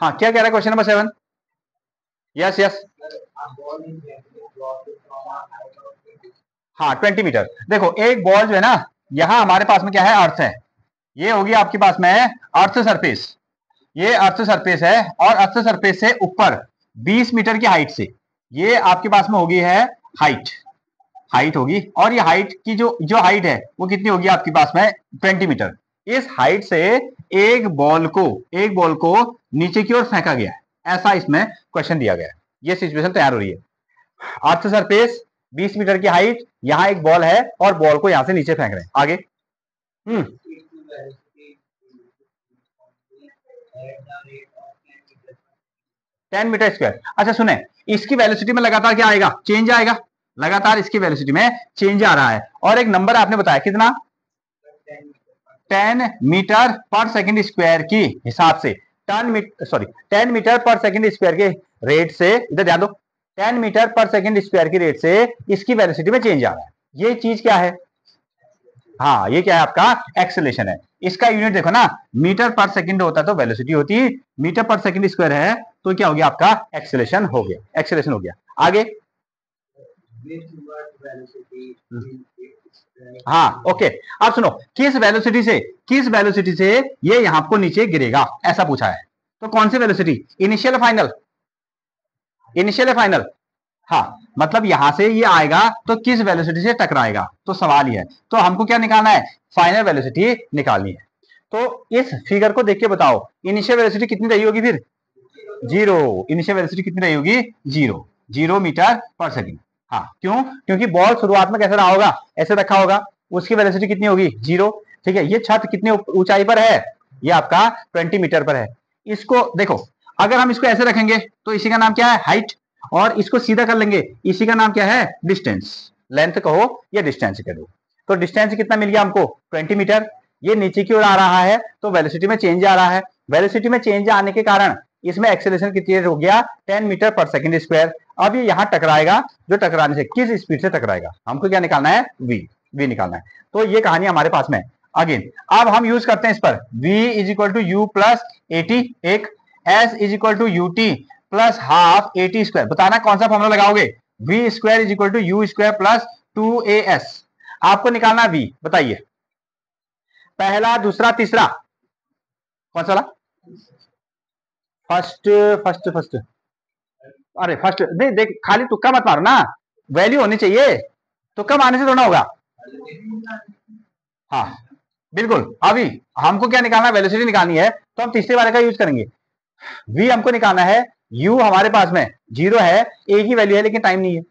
हाँ, क्या कह रहा है क्वेश्चन नंबर 7? यस यस, हाँ 20 मीटर। देखो एक बॉल जो है ना, यहाँ हमारे पास में क्या है, अर्थ है, ये होगी आपके पास में अर्थ सरफेस, ये अर्थ सरफेस है, और अर्थ सरफेस से ऊपर 20 मीटर की हाइट से ये आपके पास में होगी है हाइट, हाइट होगी, और ये हाइट की जो जो हाइट है वो कितनी होगी आपके पास में 20 मीटर। इस हाइट से एक बॉल को नीचे की ओर फेंका गया है, ऐसा इसमें क्वेश्चन दिया गया है। ये सिचुएशन तैयार हो रही है, अर्थ सरफेस 20 मीटर की हाइट, यहाँ एक बॉल है और बॉल को यहां से नीचे फेंक रहे हैं। आगे 10 मीटर स्क्वायर। अच्छा सुने, इसकी वेलोसिटी में लगातार क्या आएगा, चेंज आएगा, लगातार इसकी वेलोसिटी में चेंज आ रहा है, और एक नंबर आपने बताया कितना, 10 मीटर पर सेकंड स्क्वायर की हिसाब से, 10 मीटर पर सेकंड स्क्वायर के रेट से, इधर ध्यान दो, 10 मीटर पर सेकंड स्क्वायर की रेट से इसकी वेलोसिटी में चेंज आ रहा है। ये चीज क्या है, हाँ ये क्या है आपका एक्सेलेरेशन है। इसका यूनिट देखो ना, मीटर पर सेकंड होता तो वेलोसिटी होती, मीटर पर सेकंड स्क्वायर है तो क्या हो गया आपका एक्सेलेरेशन हो गया, एक्सेलेरेशन हो गया। आगे हाँ ओके, अब सुनो, किस वेलोसिटी से ये यहां को नीचे गिरेगा, ऐसा पूछा है। तो कौन सी velocity, initial final, initial final, हाँ मतलब यहां से ये आएगा तो किस वेलोसिटी से टकराएगा, तो सवाल ही है। तो हमको क्या निकालना है, फाइनल वेलोसिटी निकालनी है। तो इस फिगर को देख के बताओ, इनिशियल वेलोसिटी कितनी रही होगी, फिर जीरो, इनिशियल वेलोसिटी कितनी रही होगी, जीरो मीटर पर सेकंड। हाँ क्यों, क्योंकि बॉल शुरुआत में कैसे रहा होगा, ऐसे रखा होगा, उसकी वेलोसिटी कितनी होगी, जीरो। ठीक है, ये छत कितनी ऊंचाई पर है, ये आपका 20 मीटर पर है। इसको देखो, अगर हम इसको ऐसे रखेंगे तो इसी का नाम क्या है, हाइट, और इसको सीधा कर लेंगे, इसी का नाम क्या है, डिस्टेंस, लेंथ कहो या डिस्टेंस कह दो। तो डिस्टेंस कितना मिल गया हमको, 20 मीटर। ये नीचे की ओर आ रहा है तो वेलोसिटी में चेंज आ रहा है, वेलोसिटी में चेंज आने के कारण इसमें एक्सेलरेशन कितनी हो गया, 10 मीटर पर सेकंड स्क्वायर। अब ये यहां टकराएगा, जो टकराने से किस स्पीड से टकराएगा, हमको क्या निकालना है, वी निकालना है। तो ये कहानी हमारे पास में अगेन, अब हम यूज करते हैं इस पर, v is equal to u plus at, एक s is equal to u t plus half at square. बताना कौन सा फॉर्मूला लगाओगे, v square is equal to u square plus 2as। आपको निकालना v, बताइए पहला, दूसरा, तीसरा, कौन सा वाला, फर्स्ट, फर्स्ट, अरे फर्स्ट, देख देख, खाली तुक्का मत मारो ना, वैल्यू होनी चाहिए, तुक्का मारने से थोड़ा होगा। हाँ बिल्कुल, अभी हमको क्या निकालना है, वेलोसिटी निकालनी है, तो हम तीसरे वाले का यूज करेंगे। v हमको निकालना है, u हमारे पास में जीरो है, a की वैल्यू है, लेकिन टाइम नहीं है,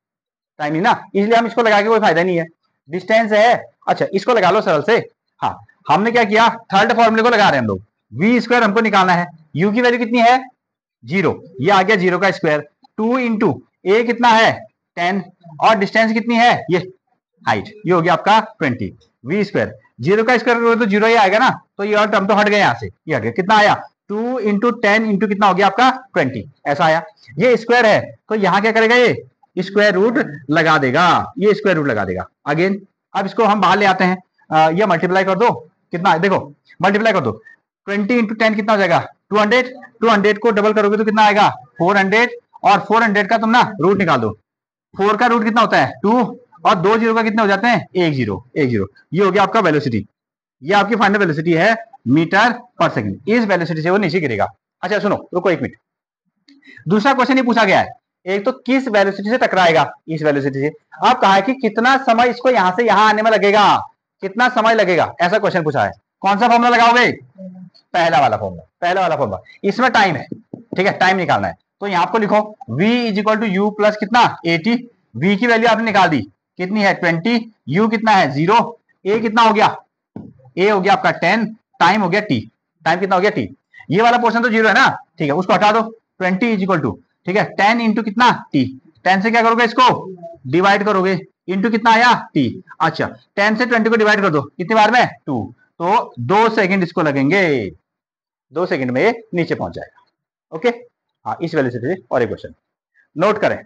टाइम नहीं ना, इसलिए हम इसको लगा के कोई फायदा नहीं है। डिस्टेंस है, अच्छा इसको लगा लो सरल से। हाँ हमने क्या किया, थर्ड फॉर्मूले को लगा रहे हैं हम लोग, वी स्क्वायर हमको निकालना है, u की वैल्यू कितनी है, जीरो, ये आ गया जीरो का स्क्वायर, 2 इंटू ए कितना है 10, और डिस्टेंस कितनी है, ये हाइट, ये हो गया आपका 20, वी स्क्वायर, जीरो का स्क्वायर तो जीरो ही आएगा ना, तो ये और टर्म तो हट गए यहाँ से, ये हट गया, कितना आया 2 इंटू 10 इंटू कितना हो गया आपका 20, ऐसा आया। ये स्क्वायर है तो यहाँ क्या करेगा, ये स्क्वायर रूट लगा देगा, ये स्क्वायर रूट लगा देगा। अगेन अब इसको हम बाहर ले आते हैं, ये मल्टीप्लाई कर दो, कितना देखो, मल्टीप्लाई कर दो, 20 इंटू 10 कितना हो जाएगा 200, 200 को डबल करोगे तो कितना आएगा 400, और 400 का तुम ना रूट निकाल दो, 4 का रूट कितना होता है 2, और 2 जीरो का कितने हो जाते हैं 1 जीरो, 1 जीरो, ये हो गया आपका वेलोसिटी, ये आपकी फाइनल वेलोसिटी है मीटर पर सेकंड, इस वेलोसिटी से वो नीचे गिरेगा। अच्छा सुनो, रुको एक मिनट, दूसरा क्वेश्चन ये पूछा गया है, एक तो किस वेलोसिटी से टकराएगा, इस वेलोसिटी से, अब कहा है कि कितना समय इसको यहां से यहां आने में लगेगा, कितना समय लगेगा, ऐसा क्वेश्चन पूछा है। कौन सा फॉर्मूला लगाओगे, पहला वाला फॉर्मूला, पहला वाला फॉर्मूला, इसमें टाइम है, ठीक है, टाइम निकालना है। तो यहां आपको लिखो v is equal to u plus कितना 80, v की वैल्यू आपने निकाल दी, कितनी है 20, u कितना है 0, a कितना हो गया, a हो गया आपका 10, टाइम हो गया t, टाइम कितना हो गया t, ये वाला पोर्शन तो जीरो है ना, ठीक है उसको हटा दो, 20 इज इक्वल टू, ठीक है 10 इंटू कितना t, 10 से क्या करोगे इसको डिवाइड करोगे, इंटू कितना आया t, अच्छा 10 से 20 को डिवाइड कर दो कितनी बार में 2, तो 2 सेकंड इसको लगेंगे, 2 सेकंड में नीचे पहुंच जाएगा। ओके हाँ, इस वेलोसिटी से और एक क्वेश्चन नोट करें।